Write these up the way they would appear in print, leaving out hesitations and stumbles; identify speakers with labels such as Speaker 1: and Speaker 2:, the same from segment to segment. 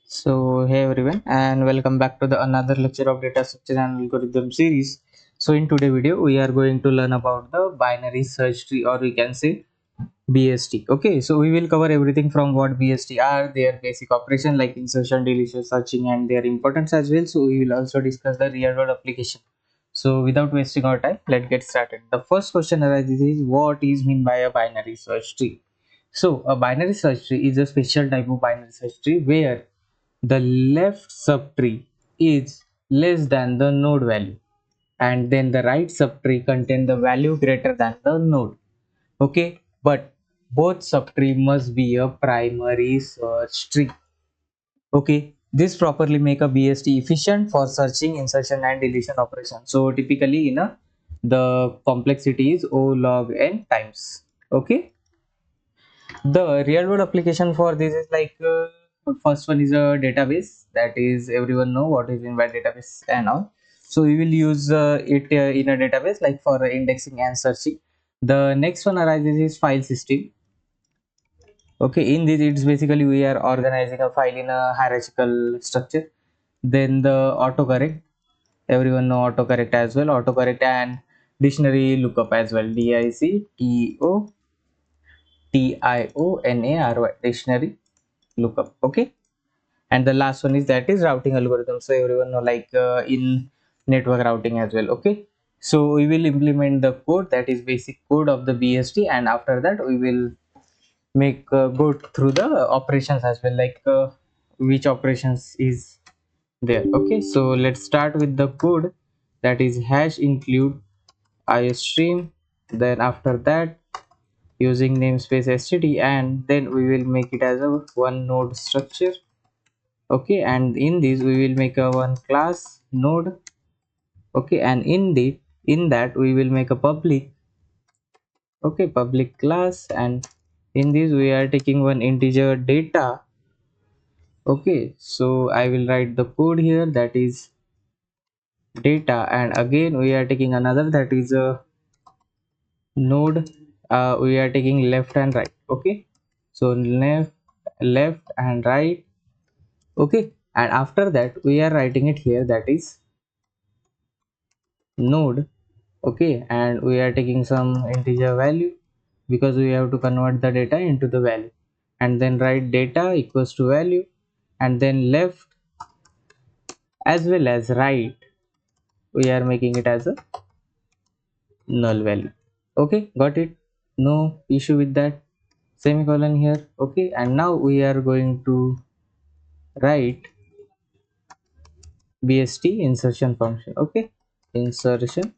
Speaker 1: Hey everyone, and welcome back to the another lecture of data structure and algorithm series. So in today's video we are going to learn about the binary search tree, or we can say BST. Okay, so we will cover everything from what BST are, their basic operation like insertion, deletion, searching, and their importance as well. So we will also discuss the real world application. So without wasting our time, let's get started. The first question arises is, what is mean by a binary search tree? So a binary search tree is a special type of binary search tree where the left subtree is less than the node value, and then the right subtree contain the value greater than the node. Okay, but both subtree must be a primary search tree. Okay, this properly make a BST efficient for searching, insertion, and deletion operation. So typically in a the complexity is O log n times. Okay, the real world application for this is like first one is a database, that is everyone know what is in by database and all. So we will use it in a database like for indexing and searching. The next one arises is file system. Okay, in this it's basically we are organizing a file in a hierarchical structure. Then the autocorrect, everyone know autocorrect as well, autocorrect and dictionary lookup as well, dictionary dictionary lookup. Okay, and the last one is that is routing algorithm. So everyone know like in network routing as well. Okay, so we will implement the code, that is basic code of the BST, and after that we will make go through the operations as well, like which operations is there. Okay, so let's start with the code, that is hash include iostream. Then after that, using namespace std, and then we will make it as a one node structure. Okay, and in this we will make a one class node. Okay, and in that we will make a public. Okay, public class, and in this we are taking one integer data. Okay, so I will write the code here, that is data, and again we are taking another, that is a node. We are taking left and right. Okay, so left and right. Okay, and after that we are writing it here, that is node. Okay, and we are taking some integer value because we have to convert the data into the value, and then write data equals to value, and then left as well as right we are making it as a null value. Okay, got it, no issue with that, semicolon here. Okay, and now we are going to write BST insertion function. Okay, insertion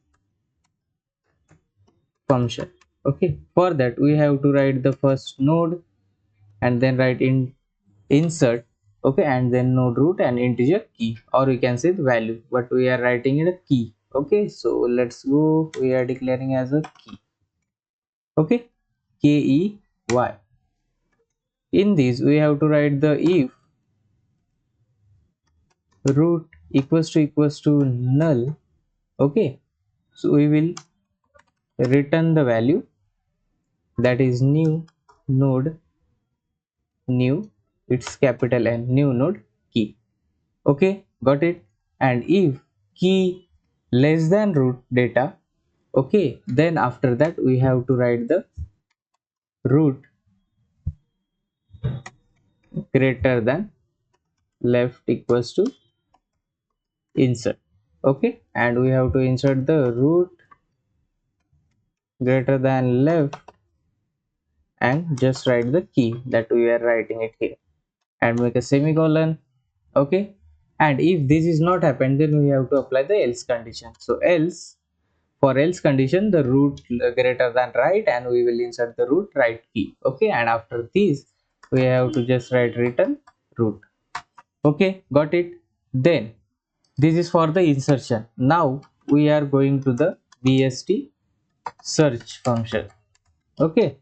Speaker 1: function. Okay, for that we have to write the first node, and then write in insert. Okay, and then node root and integer key, or we can say the value, but we are writing it a key. Okay, so let's go, we are declaring as a key. Okay, key. In this we have to write the if root equals to null. Okay, so we will return the value, that is new node, new, it's capital N, new node key. Okay, got it. And if key less than root data, okay, then after that we have to write the root greater than left equals to insert. Okay, and we have to insert the root greater than left, and just write the key that we are writing it here, and make a semicolon. Okay, and if this is not happened, then we have to apply the else condition. So else, for else condition, the root greater than right, and we will insert the root right key. Okay, and after this we have to just write return root. Okay, got it. Then this is for the insertion. Now we are going to the BST search function. Okay,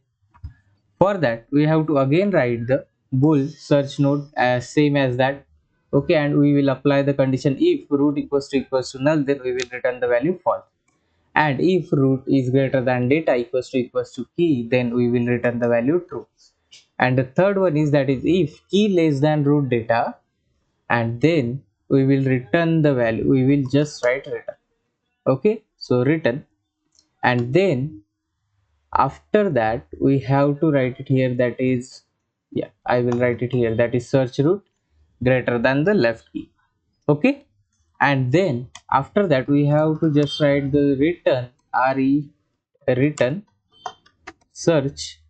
Speaker 1: for that we have to again write the bool search node as same as that. Okay, and we will apply the condition if root equals to null, then we will return the value false, and if root is greater than data equals to key, then we will return the value true. And the third one is, that is if key less than root data, and then we will return the value. We will just write return. Okay, so return, and then after that we have to write it here, that is, yeah, I will write it here, that is search root greater than the left key. Okay, and then after that we have to just write the return return search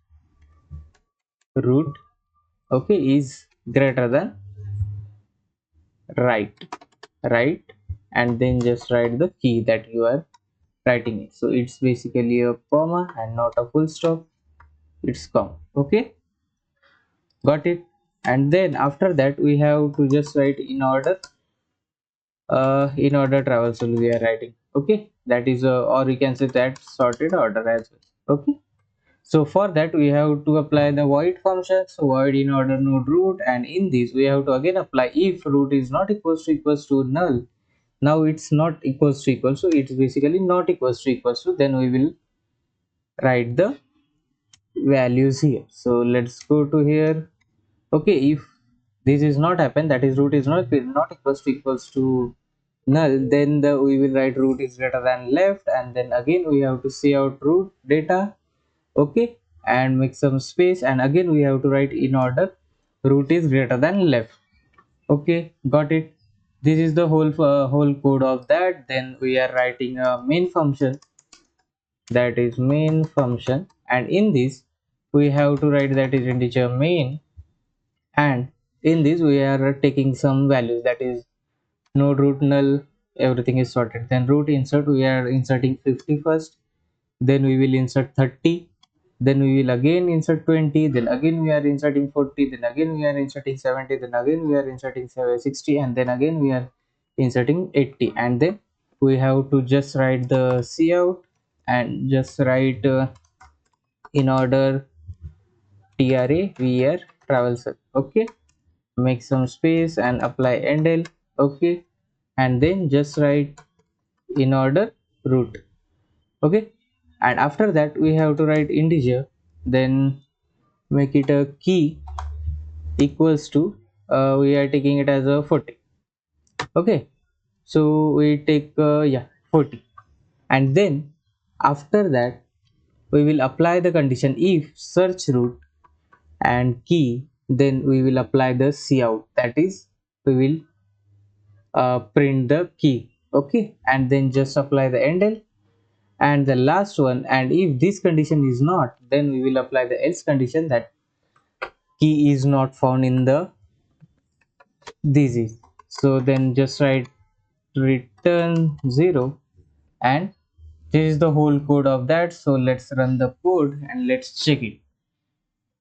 Speaker 1: root, okay, is greater than right, and then just write the key that you are writing it. So it's basically a comma and not a full stop, it's comma. Okay, got it. And then after that we have to just write in order traversal we are writing. Okay, that is or we can say that sorted order as well. Okay, so for that we have to apply the void function. So void in order node root, and in this we have to again apply if root is not equals to null. Now it's not equals to, it's basically not equals to, then we will write the values here. So let's go to here. Okay, if this is not happen, that is root is not equals to null, then we will write root is greater than left, and then again we have to say out root data. Okay, and make some space, and again we have to write in order root is greater than left. Okay, got it. This is the whole code of that. Then we are writing a main function, that is main function, and in this we have to write that is integer main, and in this we are taking some values, that is node root null, everything is sorted. Then root insert, we are inserting 50 first, then we will insert 30, then we will again insert 20, then again we are inserting 40, then again we are inserting 70, then again we are inserting 60, and then again we are inserting 80, and then we have to just write the cout and just write in order TRAVR traversal. Okay, make some space and apply endl. Okay, and then just write in order root. Okay, and after that we have to write integer, then make it a key equals to we are taking it as a 40. Okay, so we take yeah, 40, and then after that we will apply the condition if search root and key, then we will apply the cout, that is we will print the key. Okay, and then just apply the endl, and the last one, and if this condition is not, then we will apply the else condition, that key is not found in the this is. So then just write return 0, and this is the whole code of that. So let's run the code and let's check it.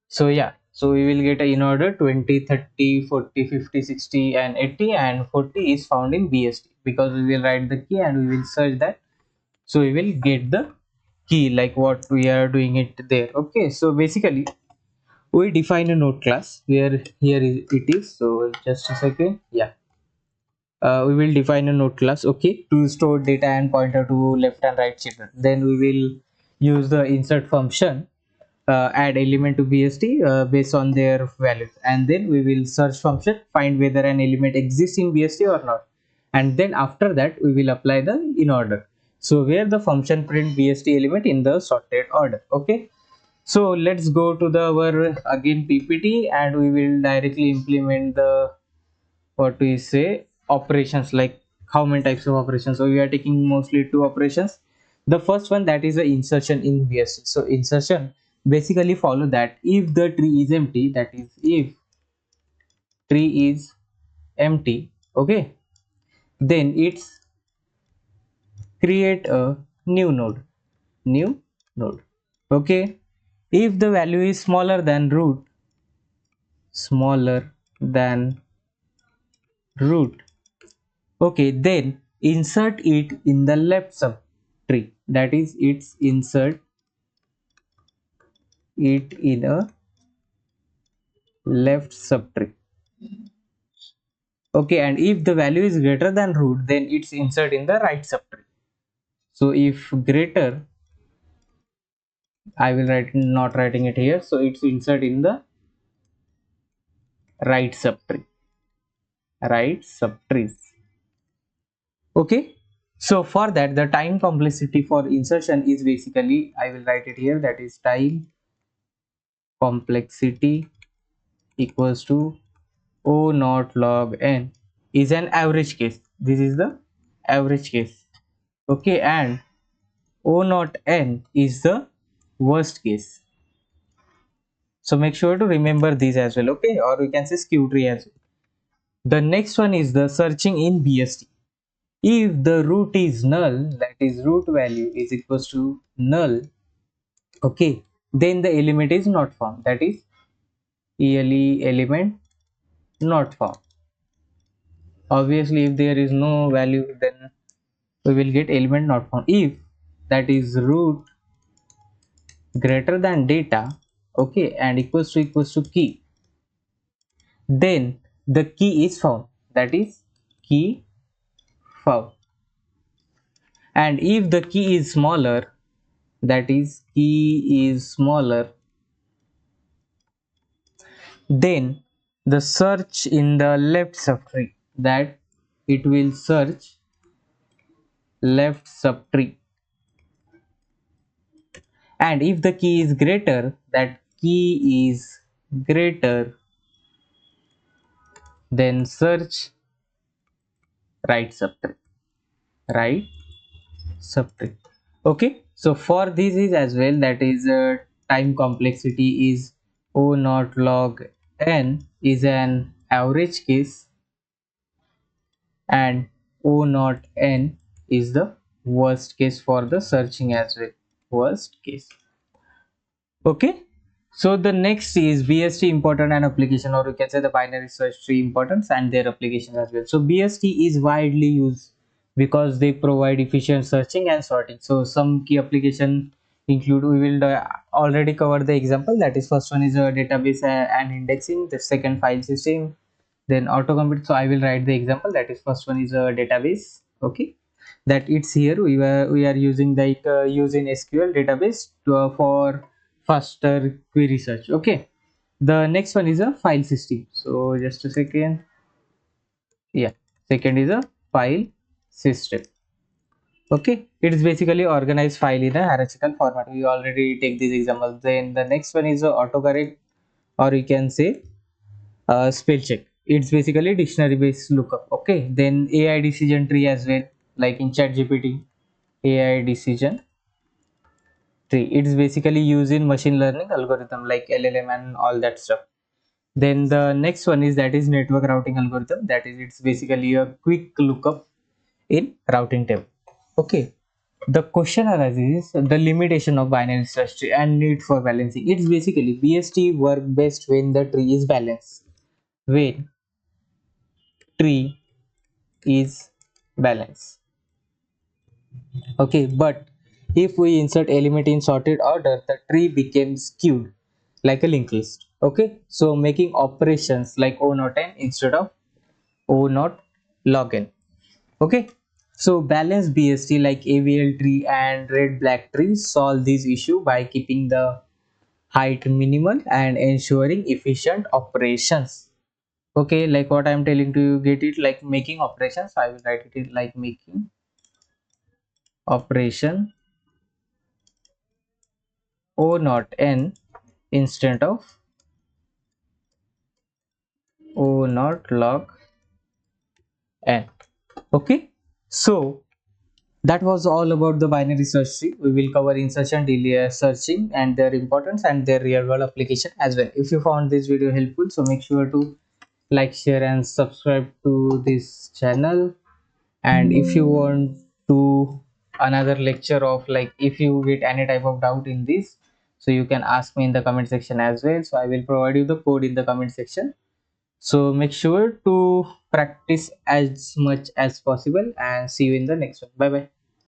Speaker 1: So yeah, so we will get a in order 20, 30, 40, 50, 60, and 80, and 40 is found in BST, because we will write the key and we will search that, so we will get the key like what we are doing it there. Okay, so basically we define a node class where here it is. So just a second, yeah, we will define a node class, okay, to store data and pointer to left and right children. Then we will use the insert function, add element to BST based on their values, and then we will search function, find whether an element exists in BST or not, and then after that we will apply the in order, so where the function print BST element in the sorted order. Okay, so let's go to the our again PPT, and we will directly implement the what we say operations, like how many types of operations. So we are taking mostly two operations. The first one, that is the insertion in BST. So insertion basically follow that if the tree is empty, that is if tree is empty, okay, then it's create a new node. Okay, if the value is smaller than root, okay, then insert it in the left subtree, that is it's insert it in a left subtree. Okay, and if the value is greater than root, then it's insert in the right subtree. So if greater, I will write, not writing it here, so it's insert in the right subtree, right subtrees. Okay, so for that the time complexity for insertion is basically, I will write it here, that is time complexity equals to O naught log n is an average case. This is the average case. Okay, and O naught n is the worst case. So make sure to remember these as well. Okay, or we can say skew tree as well. The next one is the searching in BST. If the root is null, that is root value is equals to null, okay, then the element is not found. That is ELE element not found. Obviously, if there is no value, then we will get element not found. If that is root greater than data, okay, and equals to key, then the key is found. That is key found. And if the key is smaller, that is key is smaller, then the search in the left subtree, that it will search left subtree. And if the key is greater, that key is greater, then search right subtree, right subtree. Okay, so for this is as well, that is time complexity is O naught log n is an average case, and O naught n is the worst case for the searching as well, worst case. Okay, so the next is BST important and application, or you can say the binary search tree importance and their application as well. So BST is widely used because they provide efficient searching and sorting. So some key application include, we will already cover the example, that is first one is a database and indexing, the second file system, then autocomplete. So I will write the example, that is first one is a database. Okay, that it's here we are using like using SQL database for faster query search. Okay, the next one is a file system. So just a second, yeah, second is a file system. Okay, it is basically organized file in a hierarchical format. We already take these examples. Then the next one is a autocorrect, or you can say spell check. It's basically dictionary based lookup. Okay, then AI decision tree as well, like in ChatGPT. AI decision tree, it is basically used in machine learning algorithm like LLM and all that stuff. Then the next one is, that is network routing algorithm, that is it's basically a quick lookup in routing table. Okay, the question arises, the limitation of binary search tree and need for balancing. It's basically BST work best when the tree is balanced, when tree is balanced. Okay, but if we insert element in sorted order, the tree becomes skewed like a linked list. Okay, so making operations like O not n instead of O not log n. Okay, so balanced BST like AVL tree and red black tree solve this issue by keeping the height minimal and ensuring efficient operations. Okay, like what I am telling to you, get it, like making operations. I will write it like making operation O not n instead of O not log n. Okay, so that was all about the binary search tree. We will cover insertion, searching and their importance and their real world application as well. If you found this video helpful, so make sure to like, share and subscribe to this channel. And if you want to another lecture of, like, if you get any type of doubt in this, so you can ask me in the comment section as well. So I will provide you the code in the comment section. So make sure to practice as much as possible, and see you in the next one. Bye bye.